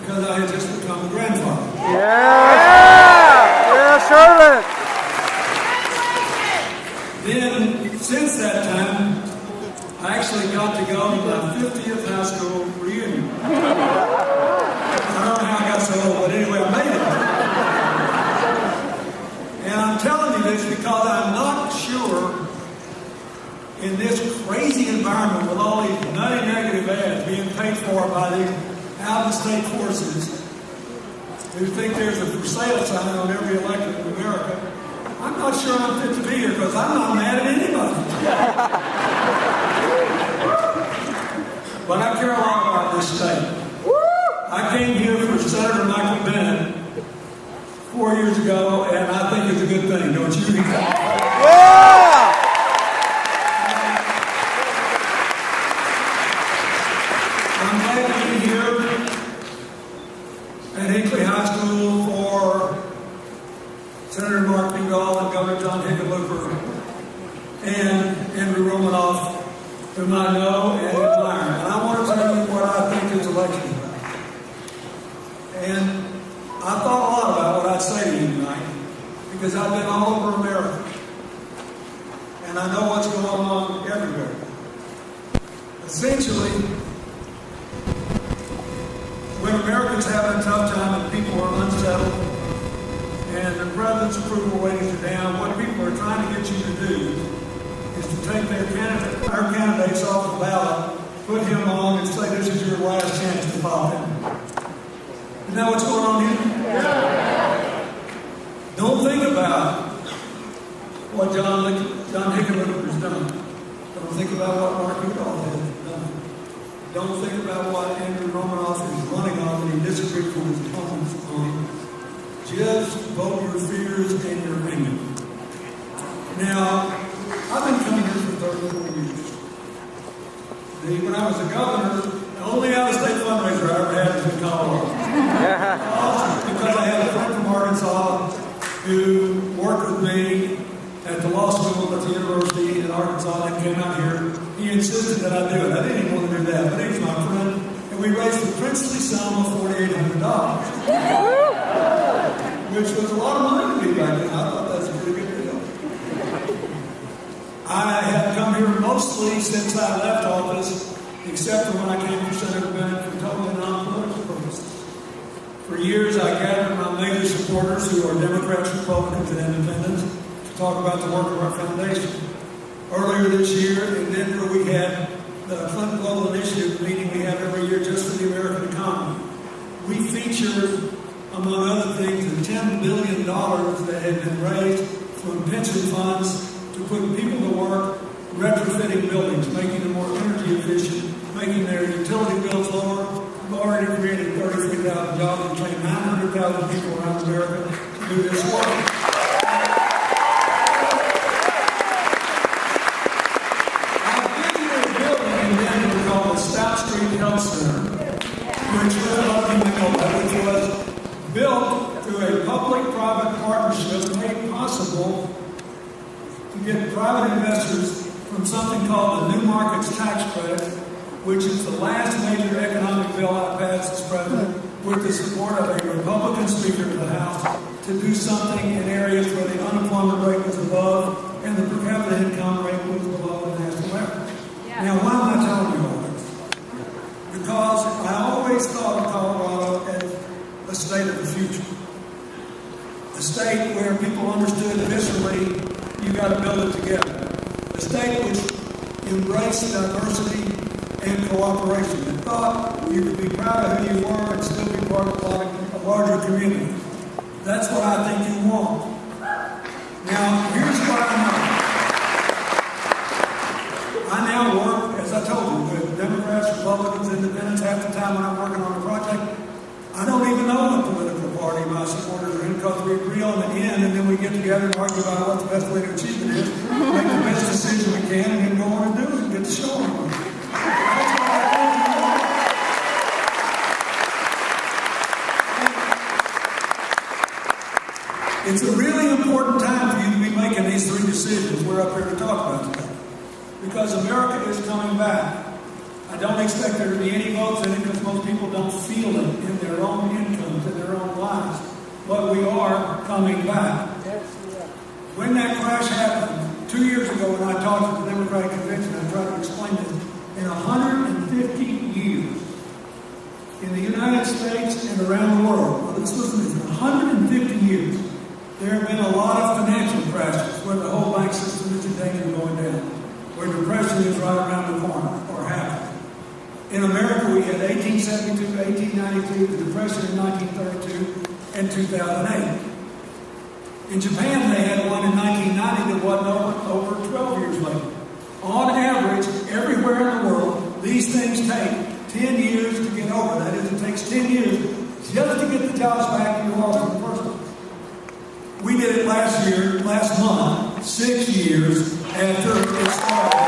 because I had just become a grandfather. Yeah, Charlotte. Then, since that time, I actually got to go to my 50th high school reunion. I don't know how I got so old, but anyway, I made it. And I'm telling you this because I'm not sure in this crazy environment with all these nutty negative ads being paid for by these out-of-state forces who think there's a for sale sign on every elected in America. I'm not sure I'm fit to be here because I'm not mad at anybody. But I care a lot about this state. I came here for Senator Michael Bennett 4 years ago, and I think it's a good thing, don't you? Yeah! I'm glad to be here at Hinckley High School for Senator Mark Udall and Governor John Hickenlooper and Andrew Romanoff, whom I know and admire. And I want to tell you what I think this election is about. And I thought a lot about what I'd say to you tonight because I've been all over America. And I know what's going on everywhere. Essentially, when Americans having a tough time and people are unsettled and the president's approval ratings are down, what people are trying to get you to do is to take our candidates off the ballot, put him on, and say this is your last chance to pop in. Isn't that what's going on here? Yeah. Don't think about what John Hickenlooper has done. Don't think about what Mark Udall has done. Don't think about what Andrew Romanoff is running on and he disagrees with his opponents on. Just vote your fears and your anger. Now, I've been coming here for 34 years. When I was a governor, the only out-of-state fundraiser I ever had was in Colorado. Because I had a friend from Arkansas who worked with me at the law school at the University in Arkansas and came out here. He insisted that I do it. I didn't even want to do that, but he was my friend. And we raised the princely sum of $4,800, which was a lot of money to me back then. I thought that's a pretty good deal. I have come here mostly since I left office, except for when I came for Senator Bennett for totally non-political purposes. For years, I gathered my major supporters, who are Democrats, Republicans, and Independents, to talk about the work of our foundation. Earlier this year in Denver, we had the Clinton Global Initiative meeting we have every year just for the American economy. We featured, among other things, the $10 billion that had been raised from pension funds to put people to work retrofitting buildings, making them more energy efficient, making their utility bills lower. We've already created 33,000 jobs and trained 900,000 people around America to do this work. Health Center, which was built through a public-private partnership made possible to get private investors from something called the New Markets Tax Credit, which is the last major economic bill I passed as president, with the support of a Republican Speaker of the House, to do something in areas where the unemployment rate was above and the per capita income rate was below the national average. Yeah. Now, why am I telling you all this? Because I always thought of Colorado as a state of the future. A state where people understood viscerally you got to build it together. A state which embraced diversity and cooperation and thought you could be proud of who you were and still be part of a larger community. That's what I think you want. Now, here's what I know. I now work, as I told you, with Democrats, Republicans, Independents. Half the time when I'm working on a project, I don't even know what political party my supporters are in because we agree on the end and then we get together and argue about what the best way to achieve it is, make the best decision we can, and then go on and do it and get the show on. It's a really important time for you to be making these three decisions we're up here to talk about today. Because America is coming back. I I don't expect there to be any votes in it because most people don't feel it in their own incomes, in their own lives. But we are coming back. When that crash happened, 2 years ago when I talked at the Democratic Convention, I tried to explain this. In 150 years, in the United States and around the world, well, let's listen to this, 150 years, there have been a lot of financial crashes where the whole bank system is in danger of going down, where depression is right around the corner, or happened. In America, we had 1872, 1892, the Depression in 1932, and 2008. In Japan, they had one in 1990 that wasn't over 12 years later. On average, everywhere in the world, these things take 10 years to get over. That is, it takes 10 years just to get the jobs back you lost in the first place. We did it last month, 6 years after it started.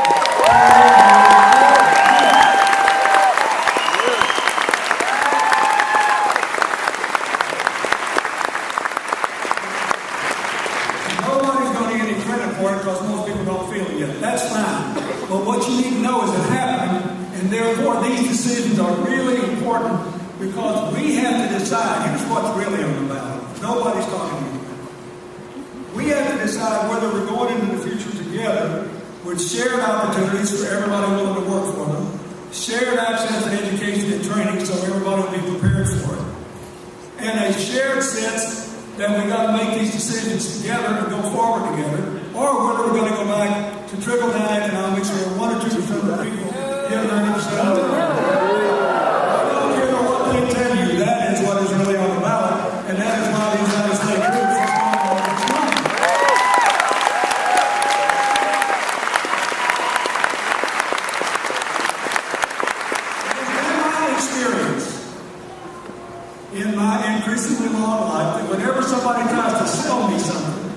Because most people don't feel it yet. That's fine. But what you need to know is it happened, and therefore these decisions are really important because we have to decide. Here's what's really on the ballot. Nobody's talking to you. We have to decide whether we're going into the future together with shared opportunities for everybody willing to work for them, shared access to education and training so everybody will be prepared for it, and a shared sense that we got to make these decisions together and go forward together, or whether we're going to go back to trickle-down economics where 1 or 2% of the people get 90% of the time. I don't care what they tell you, that is what is really on the ballot, and that is why the United States troops is going on this money. It's been my experience in my increasingly long life that whenever somebody tries to sell me something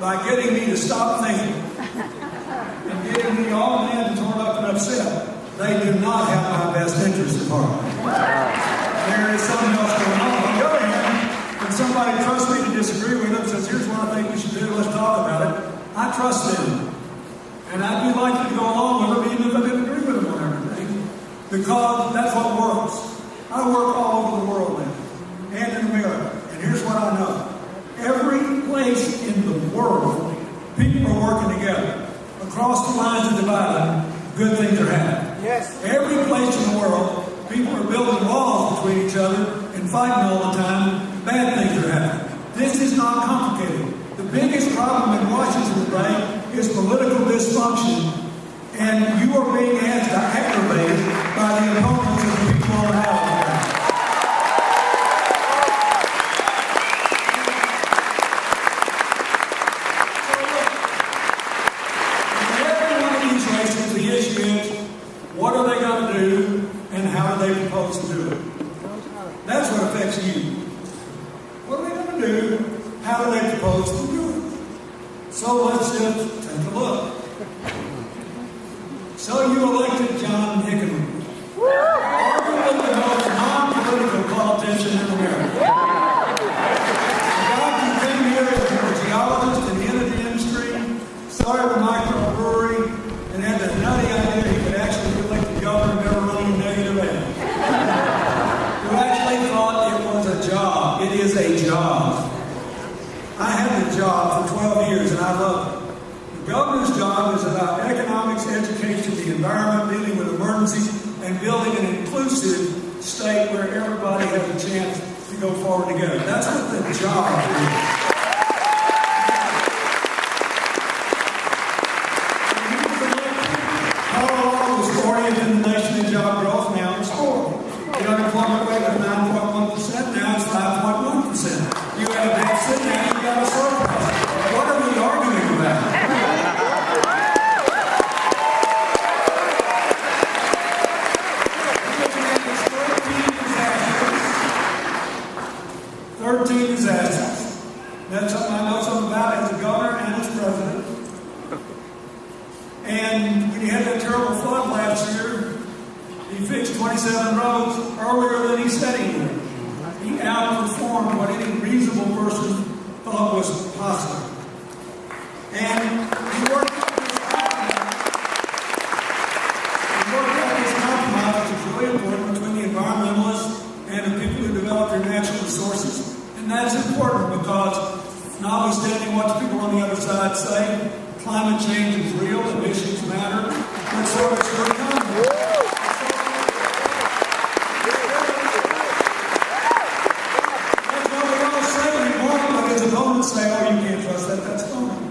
by getting me to stop thinking and getting me all mad and torn up and upset, they do not have my best interest at heart. There is something else going on. On the other hand, when somebody trusts me to disagree with them, says, here's what I think we should do, let's talk about it, I trust them. And I'd be likely to go along with them even if I didn't agree with them on everything, because that's what works. I work all over the world now, and in America. And here's what I know. Every place in the world, people are working together. Across the lines of dividing, good things are happening. Yes. Every place in the world, people are building walls between each other and fighting all the time. Bad things are happening. This is not complicated. The biggest problem in Washington today is political dysfunction, and you are being asked to aggravate by the opponents of the people on the House. What are they going to do, and how do they propose to do it? That's what affects you. What are they going to do? How do they propose to do it? So let's just take a look. So you elected John Hickenlooper, arguably the most non-political politician in America. The guy who came here as a geologist in the energy industry, started a microbrewery, and had the nutty idea he could actually elect the governor and never run a negative ad. Who actually thought it was a job. It is a job. I had the job for 12 years and I loved it. The governor's job is about economics, education, the environment, dealing with emergencies, and building an inclusive state where everybody has a chance to go forward together. That's what the job is. In the nation in job growth, now it's 4. The unemployment rate was 9.1%, now it's 5.1%. You had a deficit, now you got a surplus. What are we arguing about? 13 disasters. That's something I know something about as a governor and as president. And when he had that terrible flood last year, he fixed 27 roads earlier than he said he would. He outperformed what any reasonable person thought was possible. And he worked out this that's important because, notwithstanding what the people on the other side say, climate change is real, emissions matter, and so it's your economy. That's what we all say anymore, but his opponents say, oh, you can't trust that, that's fine.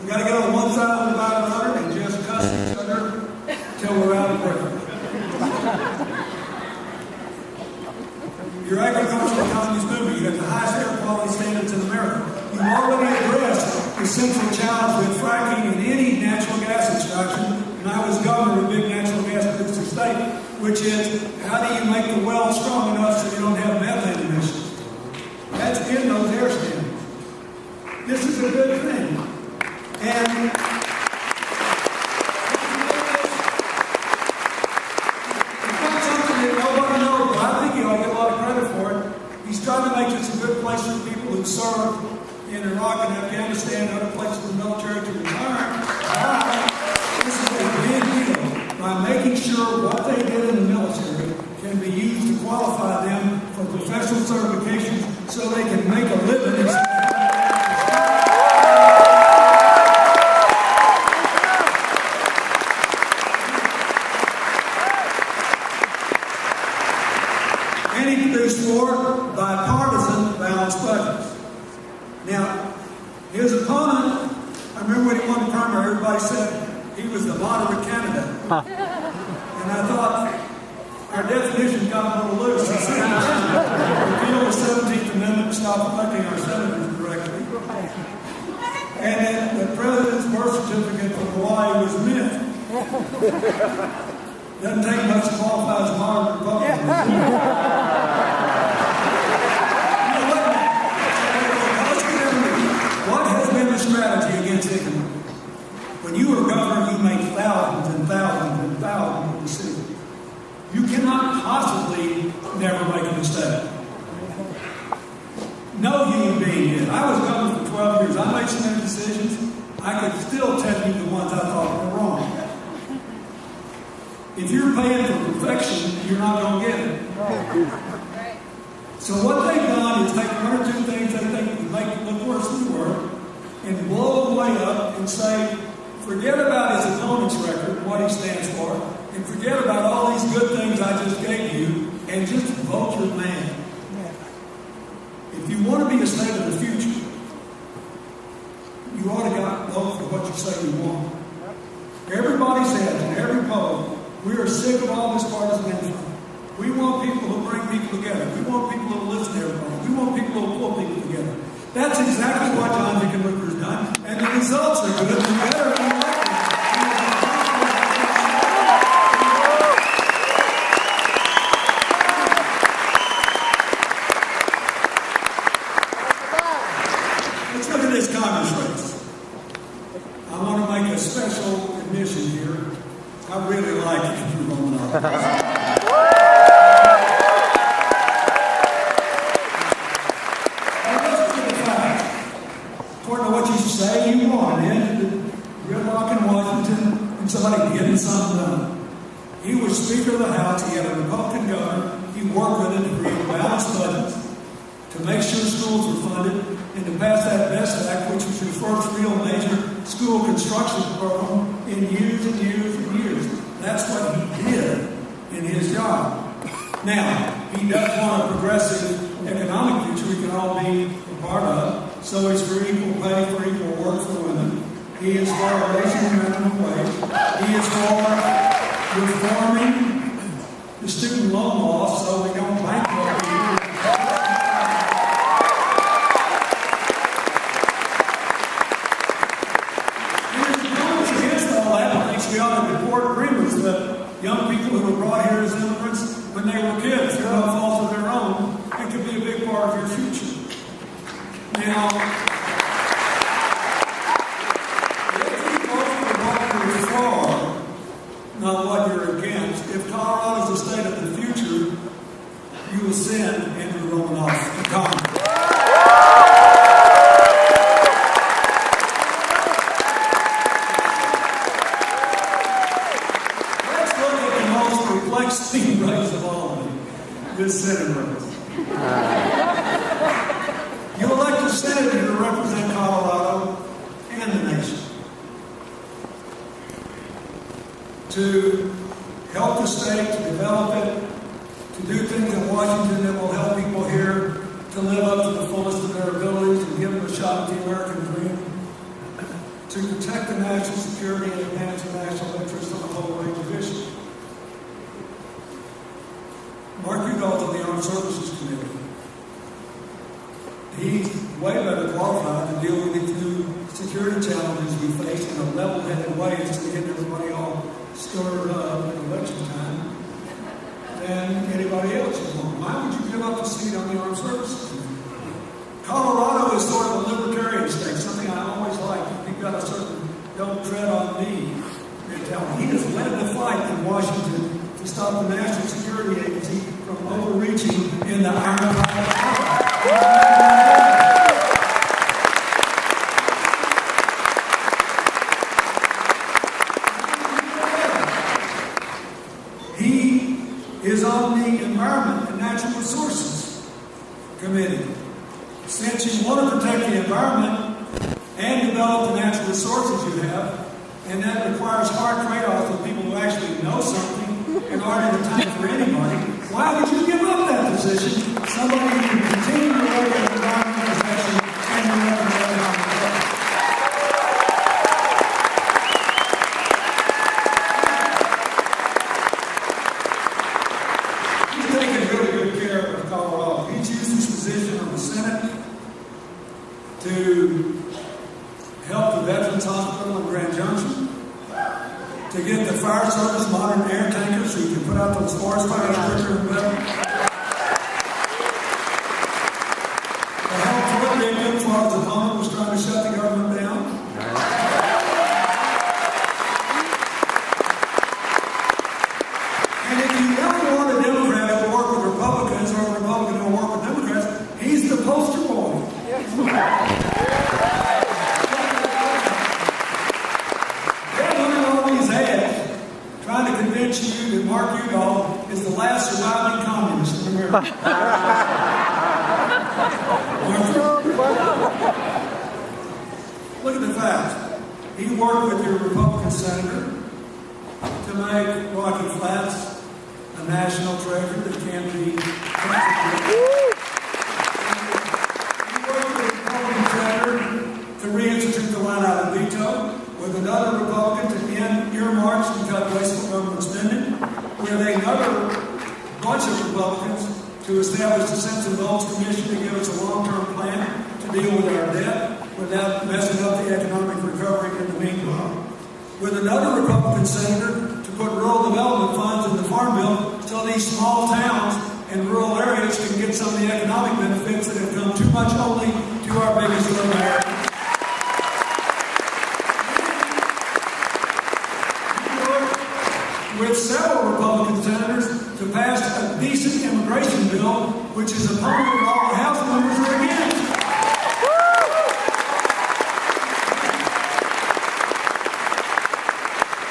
We got to get on one side of the another and just cuss each other till we're out of breath. Your agricultural economy is moving. You have the highest air quality standards in America. You've already addressed the central challenge with fracking and any natural gas extraction, and I was governor of a big natural gas producing state, which is how do you make the well strong enough so you don't have methane emissions? That's in those air standards. This is a good thing. And he's trying to make this a good place for people who serve in Iraq and Afghanistan and other places in the military to return. This is a big deal by making sure what they did in the military can be used to qualify them for professional certifications so they can make a living. And he produced 4 bipartisan balanced budgets. Now, his opponent, I remember when he won the primary, everybody said he was the moderate candidate. And I thought, our definition got a little loose. He said, repeal the 17th Amendment and stop electing our senators directly. And then the president's birth certificate from Hawaii was mint. Doesn't take much to qualify as a moderate Republican. What has been the strategy against Hickenlooper? When you were governor, you made thousands and thousands and thousands of decisions. You cannot possibly never make a mistake. No human being did. I was governor for 12 years. I made so many decisions, I could still tell you the ones I thought were wrong. If you're paying for perfection, you're not going to get it. So what they've done is take 1 or 2 things they think would make it look worse than they were and blow them way up and say, forget about his opponent's record and what he stands for, and forget about all these good things I just gave you, and just vote your man. If you want to be a state of the future, you ought to vote for what you say you want. Everybody says in every poll, we are sick of all this partisanship. We want people who bring people together. We want people who listen to everybody. We want people who pull people together. That's exactly what John Hickenlooper has done, and the results are good and better than Let's look at this Congress race. I want to make a special admission here. I really like Andrew Romanoff. According to what you say you wanted, gridlock in Washington and somebody getting something done. He was Speaker of the House. He had a Republican governor. He worked with it to create balanced budgets, to make sure schools were funded, and to pass that BEST Act, which was your first real major school construction program in years and years and years. That's what he did in his job. Now, he does want a progressive economic future we can all be a part of. So he's for equal pay for equal work for women. He is for a raising the minimum wage. He is for reforming the student loan law so we don't bankrupt people. We ought to deport dreamers that young people who were brought here as immigrants when they were kids through no fault of their own. It could be a big part of your future. Now, if you vote for what you're for, not what you're against, if Colorado is a state of the future, you will send Andrew Romanoff to Congress. Steam race of all of them. Good Senate race. You elect a senator to represent Colorado and the nation, to help the state, to develop it, to do things in Washington that will help people here to live up to the fullest of their abilities and give them a shot at the American dream, to protect the national security and advance the national interest on a whole range of issues. Mark Udall on the Armed Services Committee. He's way better qualified to deal with these new security challenges we face in a level-headed way instead of getting everybody all stirred up at election time than anybody else. Why would you give up a seat on the Armed Services Committee? Colorado is sort of a libertarian state, something I always like. You've got a certain don't tread on me mentality. He has led the fight in Washington to stop the National Security Agency from overreaching in the Iron He is on the Environment and Natural Resources Committee. Since you want to protect the environment and develop the natural resources you have, and that requires hard trade-offs with people who actually know something and aren't in the time for anybody, why would you give up that position? Somebody who can continue to work in the environmental protection and the economic development. He's taking really good care of Colorado. He's used his position on the Senate to help the Veterans Hospital in Grand Junction, to get the fire service modern air tankers so you can put out those forest fires quicker and better, to help Fort Victims while his opponent was trying to shut the government down. And if you ever want a Democrat who will work with Republicans or a Republican who will work with Democrats, he's the poster boy. Trying to convince you that Mark Udall is the last surviving communist in America. Look at the facts. He worked with your Republican senator to make Rocky Flats a national treasure that can be He worked with the Republican senator to reinstitute the line-item veto, with another Republican to end earmarks and cut wasteful government spending, with another bunch of Republicans to establish the Sense and Votes Commission to give us a long-term plan to deal with our debt without messing up the economic recovery in the meanwhile, with another Republican senator to put rural development funds in the Farm Bill so these small towns and rural areas can get some of the economic benefits that have come too much only to our biggest urban areas. With several Republican senators to pass a decent immigration bill, which his opponent and all the House members are against.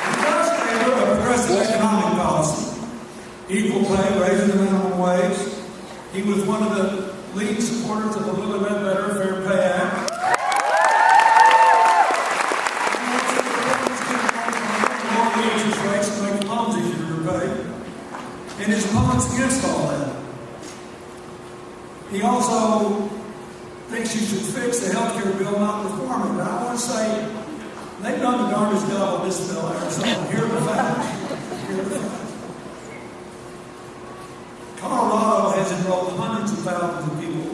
He does favor a progressive economic policy, equal pay, raising the minimum wage. He was one of the leading supporters of the Little Bit Better Fair Pay Act. And his opponent's against all that. He also thinks you should fix the health care bill, not reform it. But I want to say, they've done the darndest job on this bill, Arizona. Here are the facts. Colorado has enrolled hundreds of thousands of people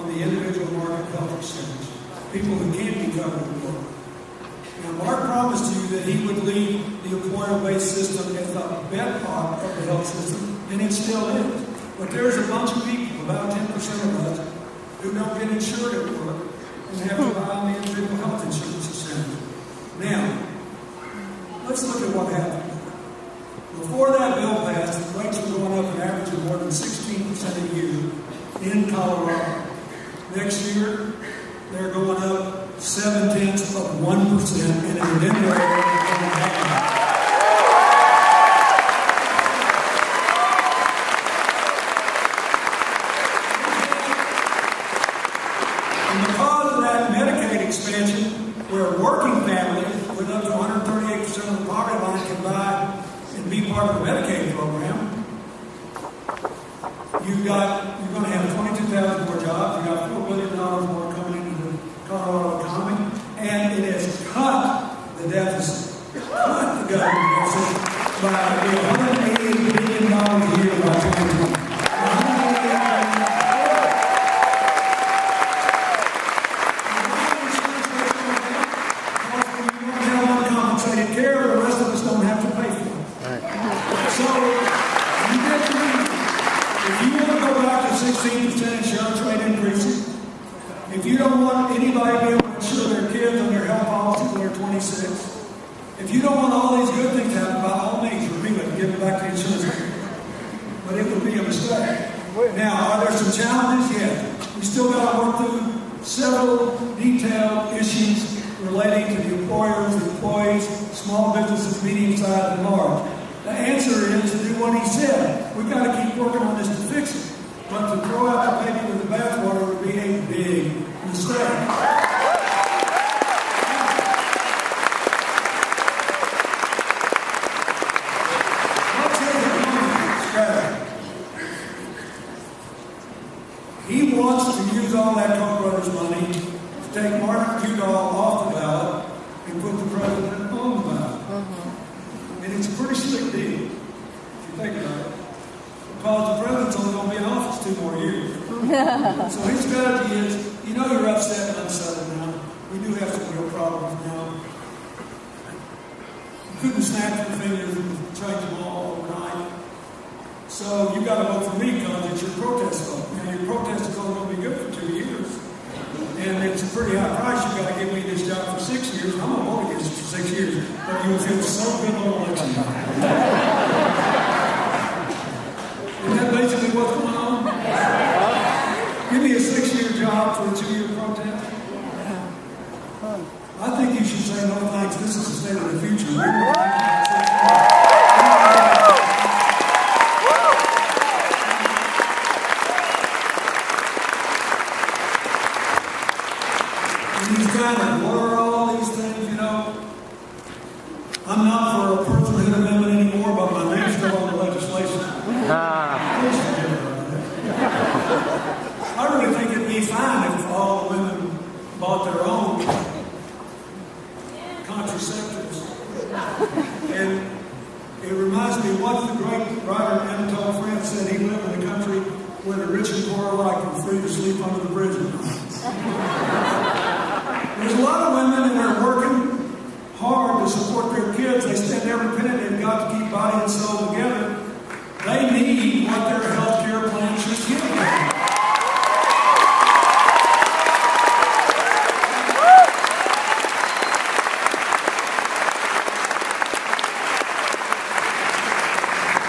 on the individual market health exchange, people who can't be covered with work. Now, Mark promised you that he would leave the employer-based system as the bedrock of the health system, and it still is. But there's a bunch of people, about 10% of us, who don't get insured at work and have to rely on the individual health insurance system. Now, let's look at what happened. Before that bill passed, rates were going up an average of more than 16% a year in Colorado. Next year, they're going up 0.7%, and in the Denver area, they're going down. extension where working families with up to 138% of the poverty line can buy and be part of the Medicaid program. You're going to have 22,000 more jobs. You've got $4 billion more coming into the Colorado economy, and it has cut the deficit, cut the government deficit by $188 billion a year by 2020. Uncompensated care, the rest of us don't have to pay for it. So, you get to read. If you want to go back to 16% insurance rate increases, if you don't want anybody to be able to insure their kids on their health policy when they're 26, if you don't want all these good things to happen, by all means, repeal it and give it back to the insurance company. But it would be a mistake. Now, are there some challenges? Yes. We still got to work through several detailed issues relating to the employers, the employees, small businesses, medium-sized and large. The answer is to do what he said. We've got to keep working on this to fix it. But to throw out the baby with the bathwater would be a big mistake. What's his strategy? He wants to use all that Koch brothers money to take Udall off the ballot and put the president on the ballot. And it's a pretty slick deal, if you think about it. Because the president's only going to be in office 2 more years. So his strategy is, you know you're upset and unsettled now. We do have some real problems now. You couldn't snap your fingers and change them all overnight. So you got to vote for me because it's your protest vote. And your protest is only going to be good for 2 years. And it's a pretty high price. You've got to give me this job for 6 years. I'm going to vote against it for 6 years. But you will feel so good on election time. Isn't that basically what's going on? Give me a 6-year job for a 2-year protest. I think you should say, no thanks, this is the state of the future. And he's kind of, what are all these things, you know? I'm not for a personhood amendment anymore, but my name's still on the legislation. I really think it'd be fine if all the women bought their own contraceptives. And it reminds me of what the great writer Anatole France said. He lived in a country where the rich and poor alike were free to sleep under the bridge at night. There's a lot of women and they're working hard to support their kids. They spend every penny they've got to keep body and soul together. They need what their health care plan should give them.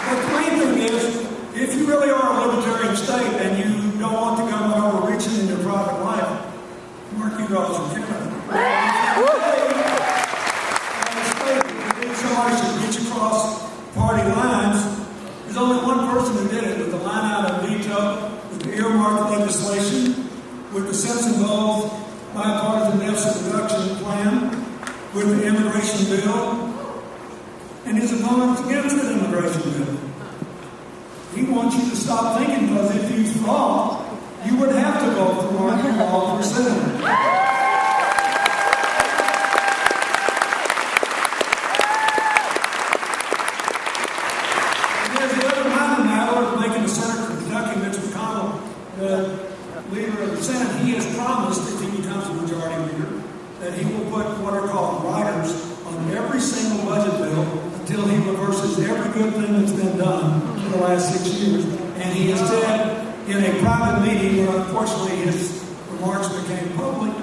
The main thing is, if you really are a libertarian state and you don't want the government overreaching in your private life, Mark Udall from Canada. Somebody should reach across party lines. There's only one person who did it with the line out of veto, with the earmark legislation, with the sense-involved bipartisan deficit reduction plan, with the immigration bill, and his opponents against the immigration bill. He wants you to stop thinking, because if you thought, you would have to vote for Mark Udall for senator. Leader of the Senate, he has promised, if he becomes the majority leader, that he will put what are called riders on every single budget bill until he reverses every good thing that's been done for the last 6 years. And he has said in a private meeting, where unfortunately his remarks became public,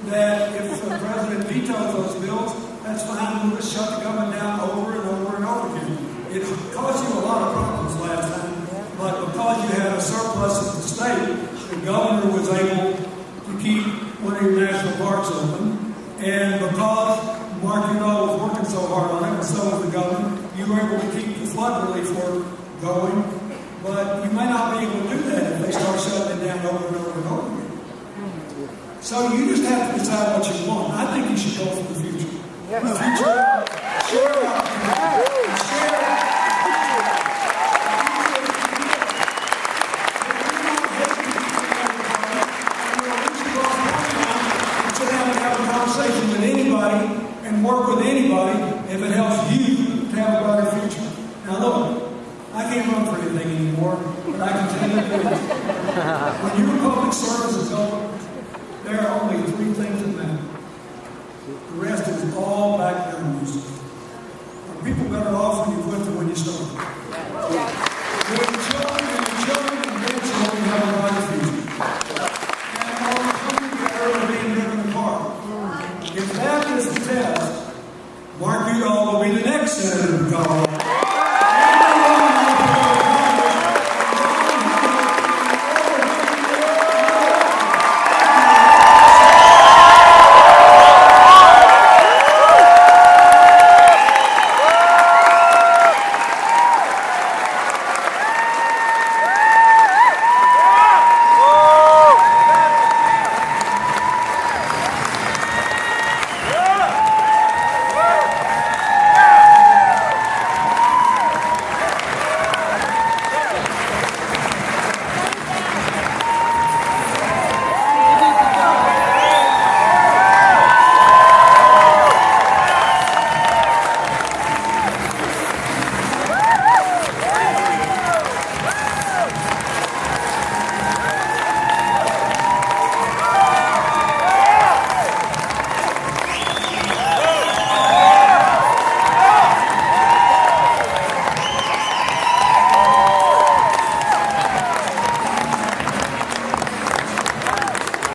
that if the president vetoes those bills, that's fine, we'll just shut the government down over and over and over again. It caused you a lot of problems last time, but because you had a surplus at the state, the governor was able to keep one of your national parks open, and because Mark Udall was working so hard on it, and so was the governor, you were able to keep the flood relief work going, but you may not be able to do that if they start shutting it down over and over and over again. So you just have to decide what you want. I think you should go for the future. The future, share out, share out. With anybody and work with anybody if it helps you to have a brighter future. Now look, I can't run for anything anymore, but I can tell you this. When your public service is over, there are only three things that matter. The rest is all background music. Are people better off